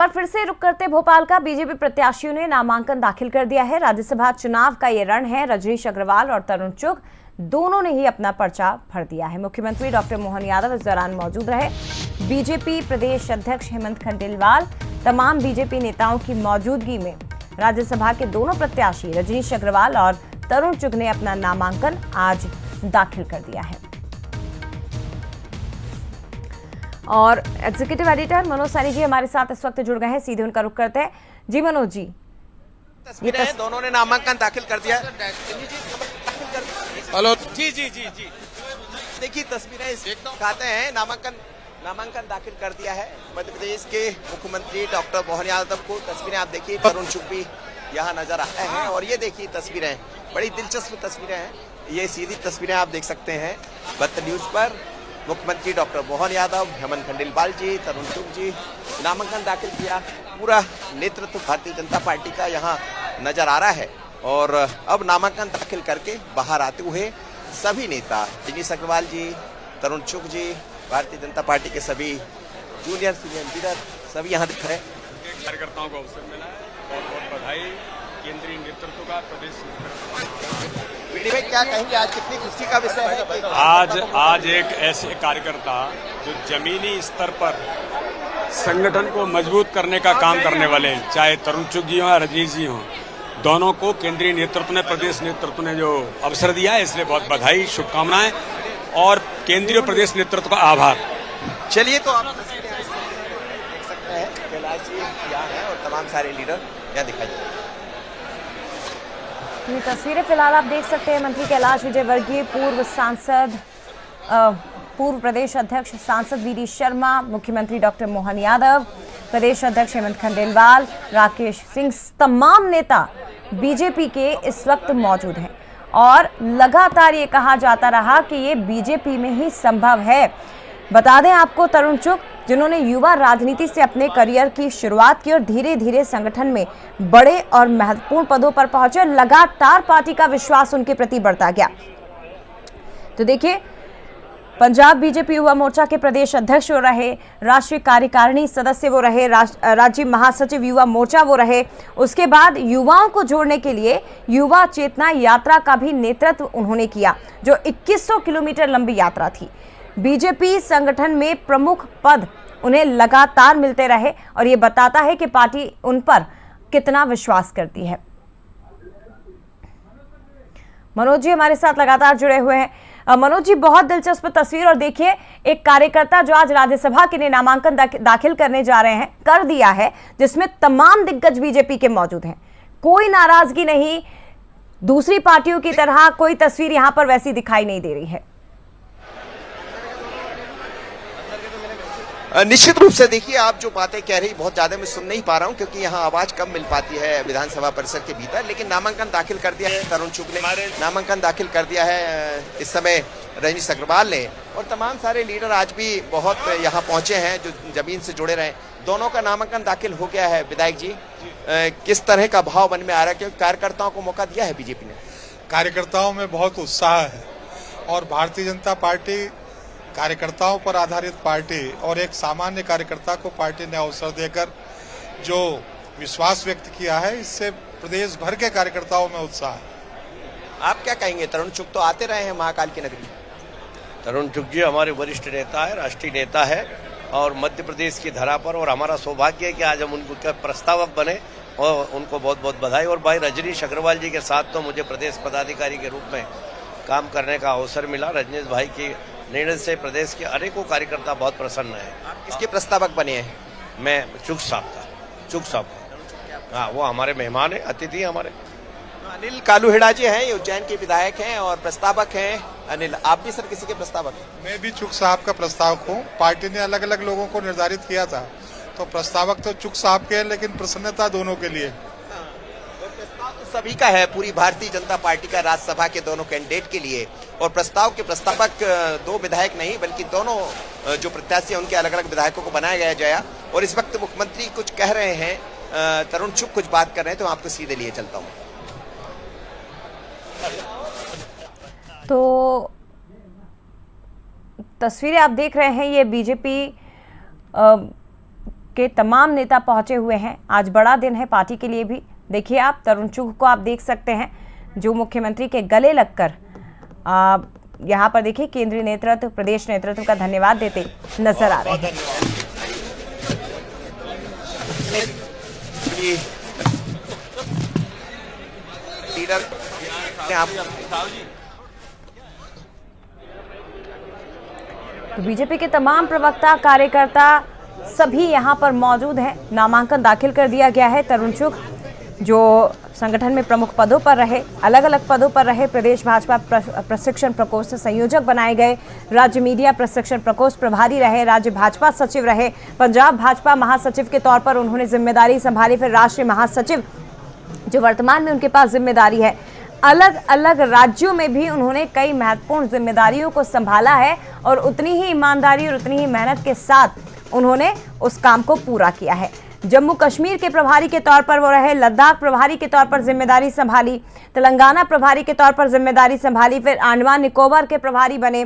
और फिर से रुक करते भोपाल का। बीजेपी प्रत्याशियों ने नामांकन दाखिल कर दिया है। राज्यसभा चुनाव का ये रण है। रजनीश अग्रवाल और तरुण चुग दोनों ने ही अपना पर्चा भर दिया है। मुख्यमंत्री डॉक्टर मोहन यादव इस दौरान मौजूद रहे। बीजेपी प्रदेश अध्यक्ष हेमंत खंडेलवाल, तमाम बीजेपी नेताओं की मौजूदगी में राज्यसभा के दोनों प्रत्याशी रजनीश अग्रवाल और तरुण चुग ने अपना नामांकन आज दाखिल कर दिया है। और एग्जीक्यूटिव एडिटर मनोज सैनी जी हमारे साथ इस वक्त जुड़ गए हैं, सीधे उनका रुख करते हैं। जी मनोज जी, तस्वीरें दोनों ने नामांकन दाखिल कर दिया। हेलो जी जी जी जी, देखिए तस्वीरें दिखाते हैं। नामांकन दाखिल कर दिया है मध्य प्रदेश के मुख्यमंत्री डॉक्टर मोहन यादव को। तस्वीरें आप देखिए, तरुण चुग भी यहाँ नजर आए हैं। और ये देखिए तस्वीरें, बड़ी दिलचस्प तस्वीरें हैं। ये सीधी तस्वीरें आप देख सकते हैं बत्त न्यूज पर। मुख्यमंत्री डॉक्टर मोहन यादव, हेमंत खंडेलवाल जी, तरुण चुग जी नामांकन दाखिल किया। पूरा नेतृत्व भारतीय जनता पार्टी का यहाँ नजर आ रहा है। और अब नामांकन दाखिल करके बाहर आते हुए सभी नेता, रजनीश अग्रवाल जी, तरुण चुग जी, भारतीय जनता पार्टी के सभी जूनियर सीनियर लीडर सभी यहाँ दिख रहे हैं। कार्यकर्ताओं को अवसर मिला है, बहुत बहुत बधाई। केंद्रीय नेतृत्व का, प्रदेश पीढ़ी में क्या कहेंगे, आज कितनी खुशी का विषय है? आज एक ऐसे कार्यकर्ता जो जमीनी स्तर पर संगठन को मजबूत करने का काम करने वाले हैं, चाहे तरुण चुग जी हों या रजनीश जी हों, दोनों को केंद्रीय नेतृत्व ने, प्रदेश नेतृत्व ने जो अवसर दिया है, इसलिए बहुत बधाई, शुभकामनाएं और केंद्रीय और प्रदेश नेतृत्व का आभार। चलिए, तो आप तस्वीरें देख सकते हैं, कैलाश जी यहाँ हैं और तमाम सारे लीडर यहाँ दिखाई दे रहे हैं। ये तस्वीरें फिलहाल आप देख सकते हैं। मंत्री कैलाश विजयवर्गीय, पूर्व सांसद, पूर्व प्रदेश अध्यक्ष सांसद वीडी शर्मा, मुख्यमंत्री डॉक्टर मोहन यादव, प्रदेश अध्यक्ष हेमंत खंडेलवाल, राकेश सिंह, तमाम नेता बीजेपी के इस वक्त मौजूद हैं। और लगातार ये कहा जाता रहा कि ये बीजेपी में ही संभव है। बता दें आपको, तरुण चुग जिन्होंने युवा राजनीति से अपने करियर की शुरुआत की और धीरे धीरे संगठन में बड़े और महत्वपूर्ण पदों पर पहुंचे, लगातार पार्टी का विश्वास उनके प्रति बढ़ता गया। तो देखिए, पंजाब बीजेपी युवा मोर्चा के प्रदेश अध्यक्ष वो रहे, राष्ट्रीय कार्यकारिणी सदस्य वो रहे, राज्य महासचिव युवा मोर्चा वो रहे। उसके बाद युवाओं को जोड़ने के लिए युवा चेतना यात्रा का भी नेतृत्व उन्होंने किया, जो 2100 किलोमीटर लंबी यात्रा थी। बीजेपी संगठन में प्रमुख पद उन्हें लगातार मिलते रहे और ये बताता है कि पार्टी उन पर कितना विश्वास करती है। मनोज जी हमारे साथ लगातार जुड़े हुए हैं। मनोज जी, बहुत दिलचस्प तस्वीर। और देखिए, एक कार्यकर्ता जो आज राज्यसभा के लिए नामांकन दाखिल करने जा रहे हैं, कर दिया है, जिसमें तमाम दिग्गज बीजेपी के मौजूद हैं। कोई नाराजगी नहीं, दूसरी पार्टियों की तरह कोई तस्वीर यहां पर वैसी दिखाई नहीं दे रही है। निश्चित रूप से देखिए, आप जो बातें कह रही बहुत ज्यादा मैं सुन नहीं पा रहा हूं, क्योंकि यहाँ आवाज कम मिल पाती है विधानसभा परिसर के भीतर। लेकिन नामांकन दाखिल कर दिया है तरुण चुग ने, नामांकन दाखिल कर दिया है इस समय रजनीश अग्रवाल ने, और तमाम सारे लीडर आज भी बहुत यहाँ पहुंचे हैं जो जमीन से जुड़े रहे। दोनों का नामांकन दाखिल हो गया है। विधायक जी, किस तरह का भाव मन में आ रहा है, क्योंकि कार्यकर्ताओं को मौका दिया है बीजेपी ने? कार्यकर्ताओं में बहुत उत्साह है और भारतीय जनता पार्टी कार्यकर्ताओं पर आधारित पार्टी, और एक सामान्य कार्यकर्ता को पार्टी ने अवसर देकर जो विश्वास व्यक्त किया है, इससे प्रदेश भर के कार्यकर्ताओं में उत्साह है। आप क्या कहेंगे? तरुण चुग तो आते रहे हैं महाकाल की नगरी। तरुण चुग जी हमारे वरिष्ठ नेता है, राष्ट्रीय नेता है और मध्य प्रदेश की धरा पर, और हमारा सौभाग्य है कि आज हम उनके प्रस्तावक बने और उनको बहुत बहुत बधाई। और भाई रजनीश अग्रवाल जी के साथ तो मुझे प्रदेश पदाधिकारी के रूप में काम करने का अवसर मिला। रजनीश भाई की निर्णय से प्रदेश के अनेकों कार्यकर्ता बहुत प्रसन्न है। आप किसके प्रस्तावक बने हैं? मैं चुग साहब का। हाँ, वो हमारे मेहमान है, अतिथि हमारे। अनिल कालूहेड़ा जी हैं, उज्जैन के विधायक हैं और प्रस्तावक हैं। अनिल, आप भी सर किसी के प्रस्तावक हैं? मैं भी चुग साहब का प्रस्तावक हूँ। पार्टी ने अलग अलग लोगों को निर्धारित किया था, तो प्रस्तावक तो चुग साहब के हैं, लेकिन प्रसन्नता दोनों के लिए। प्रस्ताव तो सभी का है, पूरी भारतीय जनता पार्टी का, राज्यसभा के दोनों कैंडिडेट के लिए। और प्रस्ताव के प्रस्तावक दो विधायक नहीं, बल्कि दोनों जो प्रत्याशी हैं उनके अलग अलग विधायकों को बनाया गया। और इस वक्त मुख्यमंत्री कुछ कह रहे हैं, तरुण चुग कुछ बात कर रहे हैं, तो मैं आपको सीधे लिए चलता हूँ। तो तस्वीरें आप देख रहे हैं, ये बीजेपी के तमाम नेता पहुंचे हुए हैं। आज बड़ा दिन है पार्टी के लिए भी। देखिए आप तरुण चुघ को आप देख सकते हैं जो मुख्यमंत्री के गले लगकर यहाँ पर देखिए केंद्रीय नेतृत्व, प्रदेश नेतृत्व का धन्यवाद देते नजर आ रहे हैं। तो बीजेपी के तमाम प्रवक्ता, कार्यकर्ता सभी यहां पर मौजूद हैं। नामांकन दाखिल कर दिया गया है। तरुण चुघ जो संगठन में प्रमुख पदों पर रहे, अलग अलग पदों पर रहे, प्रदेश भाजपा प्रशिक्षण प्रकोष्ठ संयोजक बनाए गए, राज्य मीडिया प्रशिक्षण प्रकोष्ठ प्रभारी रहे, राज्य भाजपा सचिव रहे, पंजाब भाजपा महासचिव के तौर पर उन्होंने जिम्मेदारी संभाली, फिर राष्ट्रीय महासचिव जो वर्तमान में उनके पास जिम्मेदारी है। अलग अलग राज्यों में भी उन्होंने कई महत्वपूर्ण जिम्मेदारियों को संभाला है और उतनी ही ईमानदारी और उतनी ही मेहनत के साथ उन्होंने उस काम को पूरा किया है। जम्मू कश्मीर के प्रभारी के तौर पर वो रहे, लद्दाख प्रभारी के तौर पर जिम्मेदारी संभाली, तेलंगाना प्रभारी के तौर पर जिम्मेदारी संभाली, फिर अंडमान निकोबार के प्रभारी बने,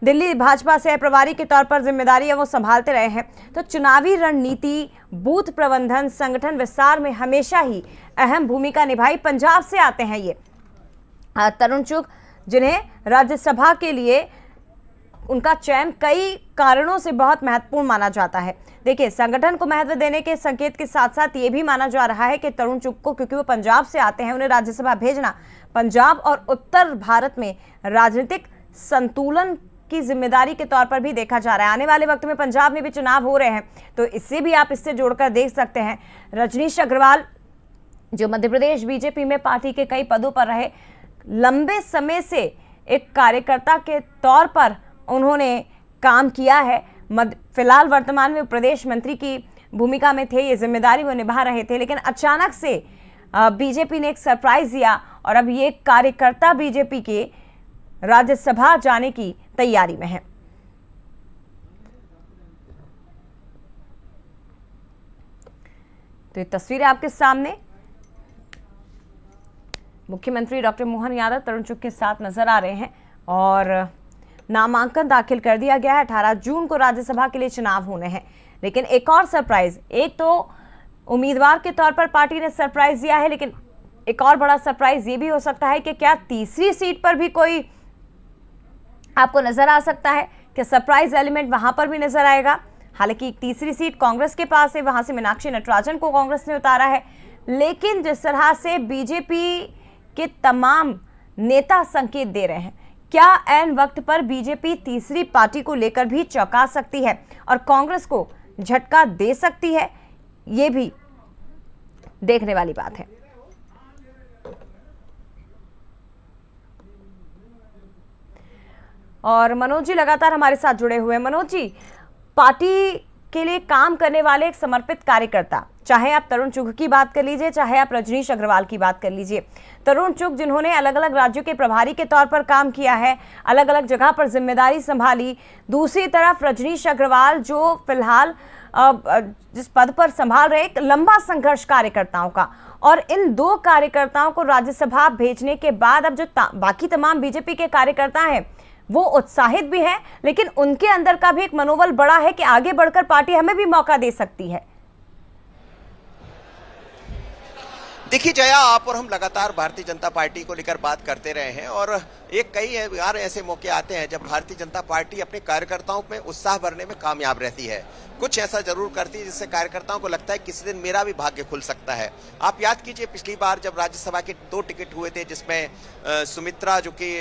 दिल्ली भाजपा से प्रभारी के तौर पर जिम्मेदारी वो संभालते रहे हैं। तो चुनावी रणनीति, बूथ प्रबंधन, संगठन विस्तार में हमेशा ही अहम भूमिका निभाई। पंजाब से आते हैं ये तरुण चुघ, जिन्हें राज्यसभा के लिए उनका चयन कई कारणों से बहुत महत्वपूर्ण माना जाता है। देखिए, संगठन को महत्व देने के संकेत के साथ साथ ये भी माना जा रहा है कि तरुण चुघ को, क्योंकि वो पंजाब से आते हैं, उन्हें राज्यसभा भेजना पंजाब और उत्तर भारत में राजनीतिक संतुलन की जिम्मेदारी के तौर पर भी देखा जा रहा है। आने वाले वक्त में पंजाब में भी चुनाव हो रहे हैं, तो इससे भी आप इससे जोड़कर देख सकते हैं। रजनीश अग्रवाल जो मध्य प्रदेश बीजेपी में पार्टी के कई पदों पर रहे, लंबे समय से एक कार्यकर्ता के तौर पर उन्होंने काम किया है। फिलहाल वर्तमान में प्रदेश मंत्री की भूमिका में थे, ये जिम्मेदारी वो निभा रहे थे, लेकिन अचानक से बीजेपी ने एक सरप्राइज दिया और अब ये कार्यकर्ता बीजेपी के राज्यसभा जाने की तैयारी में है। तो ये तस्वीरें आपके सामने मुख्यमंत्री डॉक्टर मोहन यादव तरुण चुघ के साथ नजर आ रहे हैं और नामांकन दाखिल कर दिया गया है। 18 जून को राज्यसभा के लिए चुनाव होने हैं, लेकिन एक और सरप्राइज, एक तो उम्मीदवार के तौर पर पार्टी ने सरप्राइज दिया है, लेकिन एक और बड़ा सरप्राइज ये भी हो सकता है कि क्या तीसरी सीट पर भी कोई आपको नजर आ सकता है कि सरप्राइज एलिमेंट वहां पर भी नजर आएगा। हालांकि तीसरी सीट कांग्रेस के पास है, वहां से मीनाक्षी नटराजन को कांग्रेस ने उतारा है, लेकिन जिस तरह से बीजेपी के तमाम नेता संकेत दे रहे हैं, क्या ऐन वक्त पर बीजेपी तीसरी पार्टी को लेकर भी चौंका सकती है और कांग्रेस को झटका दे सकती है, ये भी देखने वाली बात है। और मनोज जी लगातार हमारे साथ जुड़े हुए हैं। मनोज जी, पार्टी के लिए काम करने वाले एक समर्पित कार्यकर्ता, चाहे आप तरुण चुघ की बात कर लीजिए, चाहे आप रजनीश अग्रवाल की बात कर लीजिए। तरुण चुघ जिन्होंने अलग अलग राज्यों के प्रभारी के तौर पर काम किया है, अलग अलग जगह पर जिम्मेदारी संभाली, दूसरी तरफ रजनीश अग्रवाल जो फिलहाल जिस पद पर संभाल रहे, एक लंबा संघर्ष कार्यकर्ताओं का, और इन दो कार्यकर्ताओं को राज्यसभा भेजने के बाद अब जो बाकी तमाम बीजेपी के कार्यकर्ता हैं वो उत्साहित भी हैं, लेकिन उनके अंदर का भी एक मनोबल बड़ा है कि आगे बढ़कर पार्टी हमें भी मौका दे सकती है। देखिए जया, आप और हम लगातार भारतीय जनता पार्टी को लेकर बात करते रहे हैं और कई बार ऐसे मौके आते हैं जब भारतीय जनता पार्टी अपने कार्यकर्ताओं में उत्साह भरने में कामयाब रहती है। कुछ ऐसा जरूर करती है जिससे कार्यकर्ताओं को लगता है किसी दिन मेरा भी भाग्य खुल सकता है। आप याद कीजिए पिछली बार जब राज्यसभा के 2 टिकट हुए थे, जिसमें सुमित्रा जो कि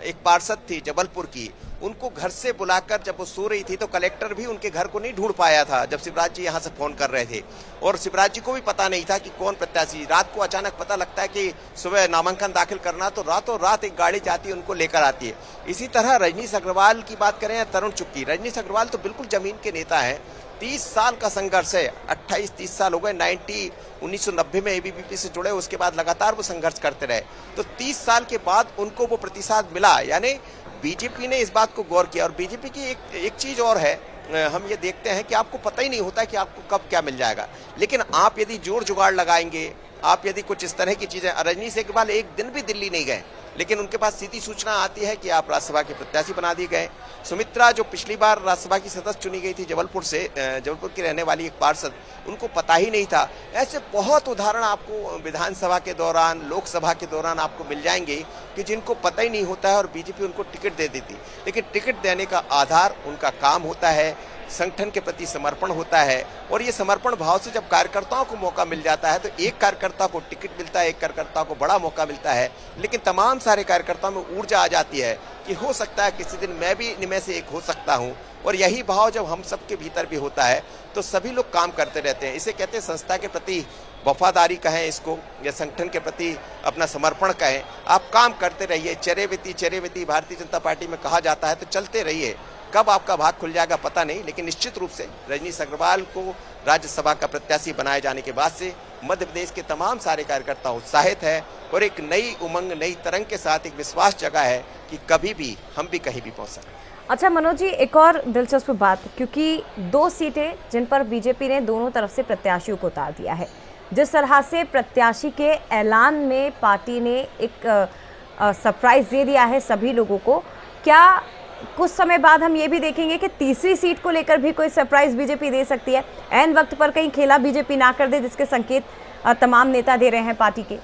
एक पार्षद थी जबलपुर की, उनको घर से बुलाकर जब वो सो रही थी तो कलेक्टर भी उनके घर को नहीं ढूंढ पाया था जब शिवराज जी यहाँ से फोन कर रहे थे, और शिवराज जी को भी पता नहीं था कि कौन प्रत्याशी। रात को अचानक पता लगता है कि सुबह नामांकन दाखिल करना, तो रातों रात एक गाड़ी जाती है उनको लेकर आती है। इसी तरह रजनीश अग्रवाल की बात करें या तरुण चुघ की, रजनीश अग्रवाल तो बिल्कुल जमीन के नेता है। 30 साल का संघर्ष है, 28-30 साल हो गए। 1990 में एबीवीपी से जुड़े, उसके बाद लगातार वो संघर्ष करते रहे, तो 30 साल के बाद उनको वो प्रतिसाद मिला। यानी बीजेपी ने इस बात को गौर किया। और बीजेपी की एक चीज और है, हम ये देखते हैं कि आपको पता ही नहीं होता कि आपको कब क्या मिल जाएगा, लेकिन आप यदि जोर जुगाड़ लगाएंगे, आप यदि कुछ इस तरह की चीजें, रजनी सेकरवाल एक दिन भी दिल्ली नहीं गए, लेकिन उनके पास सीधी सूचना आती है कि आप राज्यसभा के प्रत्याशी बना दिए गए। सुमित्रा जो पिछली बार राज्यसभा की सदस्य चुनी गई थी जबलपुर से, जबलपुर की रहने वाली एक पार्षद, उनको पता ही नहीं था। ऐसे बहुत उदाहरण आपको विधानसभा के दौरान, लोकसभा के दौरान आपको मिल जाएंगे कि जिनको पता ही नहीं होता है और बीजेपी उनको टिकट दे देती। लेकिन टिकट देने का आधार उनका काम होता है, संगठन के प्रति समर्पण होता है, और ये समर्पण भाव से जब कार्यकर्ताओं को मौका मिल जाता है तो एक कार्यकर्ता को टिकट मिलता है, एक कार्यकर्ता को बड़ा मौका मिलता है, लेकिन तमाम सारे कार्यकर्ताओं में ऊर्जा आ जाती है कि हो सकता है किसी दिन मैं भी इनमें से एक हो सकता हूं। और यही भाव जब हम सबके भीतर भी होता है तो सभी लोग काम करते रहते हैं। इसे कहते हैं संस्था के प्रति वफादारी कहें इसको, या संगठन के प्रति अपना समर्पण कहें। आप काम करते रहिए, चरेवेती भारतीय जनता पार्टी में कहा जाता है, तो चलते रहिए। कब आपका भाग खुल जाएगा पता नहीं, लेकिन निश्चित रूप से रजनी सेकरवाल को राज्यसभा का प्रत्याशी बनाए जाने के बाद से मध्य प्रदेश के तमाम सारे कार्यकर्ता उत्साहित है और एक नई उमंग, नई तरंग के साथ एक विश्वास जगा है कि कभी भी हम भी कहीं भी पहुंच सकते। अच्छा मनोज जी, एक और दिलचस्प बात, क्योंकि 2 सीटें जिन पर बीजेपी ने दोनों तरफ से प्रत्याशियों को उतार दिया है, जिस तरह से प्रत्याशी के ऐलान में पार्टी ने एक सरप्राइज दे दिया है सभी लोगों को, क्या कुछ समय बाद हम ये भी देखेंगे कि तीसरी सीट को लेकर भी कोई सरप्राइज बीजेपी दे सकती है? ऐन वक्त पर कहीं खेला बीजेपी ना कर दे, जिसके संकेत तमाम नेता दे रहे हैं पार्टी के।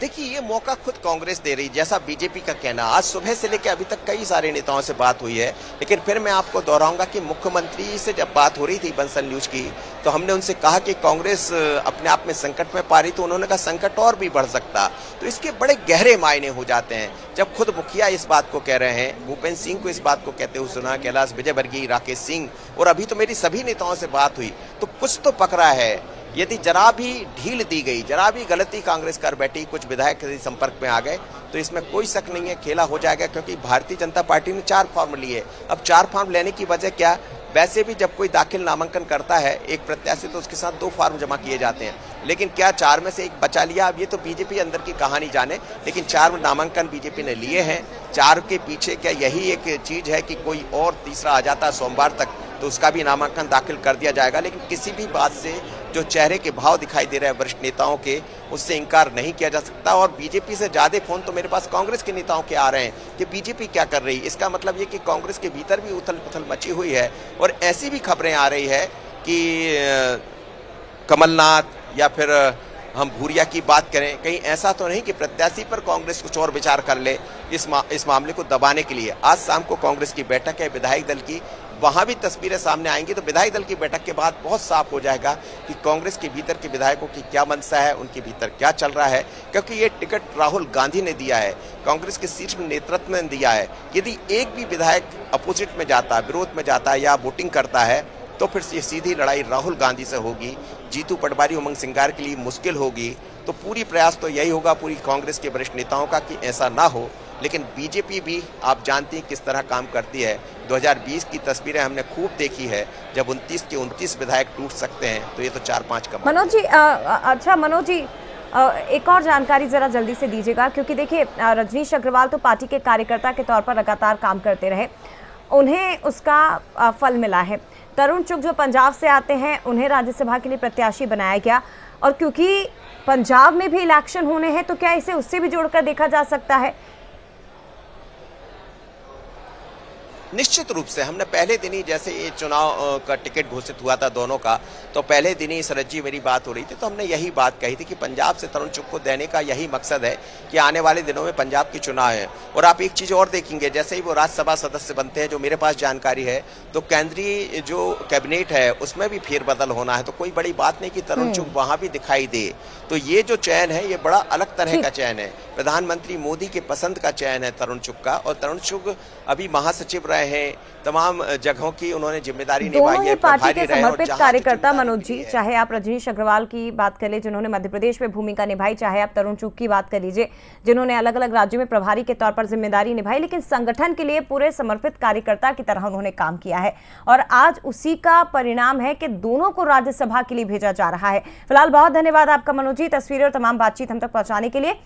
देखिए, ये मौका खुद कांग्रेस दे रही, जैसा बीजेपी का कहना। आज सुबह से लेकर अभी तक कई सारे नेताओं से बात हुई है, लेकिन फिर मैं आपको दोहराऊंगा कि मुख्यमंत्री से जब बात हो रही थी बंसल न्यूज की, तो हमने उनसे कहा कि कांग्रेस अपने आप में संकट में पा रही, तो उन्होंने कहा संकट और भी बढ़ सकता। तो इसके बड़े गहरे मायने हो जाते हैं जब खुद मुखिया इस बात को कह रहे हैं। भूपेंद्र सिंह को इस बात को कहते हुए सुना, कैलाश विजयवर्गीय, राकेश सिंह, और अभी तो मेरी सभी नेताओं से बात हुई, तो कुछ तो पकड़ा है। यदि जरा भी ढील दी गई, जरा भी गलती कांग्रेस कर बैठी, कुछ विधायक संपर्क में आ गए, तो इसमें कोई शक नहीं है खेला हो जाएगा। क्योंकि भारतीय जनता पार्टी ने 4 फॉर्म लिए। अब 4 फॉर्म लेने की वजह क्या? वैसे भी जब कोई दाखिल नामांकन करता है एक प्रत्याशी, तो उसके साथ 2 फॉर्म जमा किए जाते हैं, लेकिन क्या 4 में से एक बचा लिया? अब ये तो बीजेपी अंदर की कहानी जाने, लेकिन 4 नामांकन बीजेपी ने लिए हैं। 4 के पीछे क्या यही एक चीज है कि कोई और तीसरा आ जाता सोमवार तक, तो उसका भी नामांकन दाखिल कर दिया जाएगा। लेकिन किसी भी बात से जो चेहरे के भाव दिखाई दे रहे हैं वरिष्ठ नेताओं के, उससे इनकार नहीं किया जा सकता। और बीजेपी से ज्यादा फोन तो मेरे पास कांग्रेस के नेताओं के आ रहे हैं कि बीजेपी क्या कर रही है। इसका मतलब ये कि कांग्रेस के भीतर भी उथल पुथल मची हुई है, और ऐसी भी खबरें आ रही है कि कमलनाथ या फिर हम भूरिया की बात करें, कहीं ऐसा तो नहीं कि प्रत्याशी पर कांग्रेस कुछ और विचार कर ले इस मामले को दबाने के लिए। आज शाम को कांग्रेस की बैठक है विधायक दल की, वहां भी तस्वीरें सामने आएंगी, तो विधायक दल की बैठक के बाद बहुत साफ हो जाएगा कि कांग्रेस के भीतर के विधायकों की क्या मंशा है, उनके भीतर क्या चल रहा है। क्योंकि ये टिकट राहुल गांधी ने दिया है, कांग्रेस के शीर्ष नेतृत्व ने दिया है। यदि एक भी विधायक अपोजिट में जाता है, विरोध में जाता है या वोटिंग करता है, तो फिर ये सीधी लड़ाई राहुल गांधी से होगी। जीतू पटवारी, उमंग सिंगार के लिए मुश्किल होगी। तो पूरी प्रयास तो यही होगा पूरी कांग्रेस के वरिष्ठ नेताओं का कि ऐसा ना हो। लेकिन बीजेपी भी आप जानती हैं किस तरह काम करती है। 2020 की तस्वीरें हमने खूब देखी है, जब 29 के 29 विधायक टूट सकते हैं, तो ये तो 4-5 का। मनोज जी, अच्छा मनोज जी, एक और जानकारी जरा जल्दी से दीजिएगा, क्योंकि देखिए रजनीश अग्रवाल तो पार्टी के कार्यकर्ता के तौर पर लगातार काम करते रहे, उन्हें उसका फल मिला है। तरुण चुग जो पंजाब से आते हैं, उन्हें राज्यसभा के लिए प्रत्याशी बनाया गया, और क्योंकि पंजाब में भी इलेक्शन होने हैं, तो क्या इसे उससे भी जोड़कर देखा जा सकता है? निश्चित रूप से हमने पहले दिन ही, जैसे ये चुनाव का टिकट घोषित हुआ था दोनों का, तो पहले दिन ही शरद जी मेरी बात हो रही थी, तो हमने यही बात कही थी कि पंजाब से तरुण चुग को देने का यही मकसद है कि आने वाले दिनों में पंजाब की चुनाव है। और आप एक चीज और देखेंगे, जैसे ही वो राज्यसभा सदस्य बनते हैं, जो मेरे पास जानकारी है, तो केंद्रीय जो कैबिनेट है उसमें भी फेरबदल होना है। तो कोई बड़ी बात नहीं कि तरुण चुग वहां भी दिखाई दे। तो ये जो चयन है, ये बड़ा अलग तरह का चयन है। प्रधानमंत्री मोदी के पसंद का चयन है तरुण चुग का। और तरुण चुग अभी महासचिव रहे हैं, तमाम जगहों की उन्होंने जिम्मेदारी निभाई है। पार्टी के समर्पित कार्यकर्ता मनोज जी, चाहे आप रजनीश अग्रवाल की बात कर ले जिन्होंने मध्य प्रदेश में भूमिका निभाई, चाहे आप तरुण चुग की बात कर लीजिए जिन्होंने अलग अलग राज्यों में प्रभारी के तौर पर जिम्मेदारी निभाई, लेकिन संगठन के लिए पूरे समर्पित कार्यकर्ता की तरह उन्होंने काम किया है। और आज उसी का परिणाम है कि दोनों को राज्यसभा के लिए भेजा जा रहा है। फिलहाल बहुत धन्यवाद आपका मनोज जी, तस्वीरें और तमाम बातचीत हम तक पहुंचाने के लिए।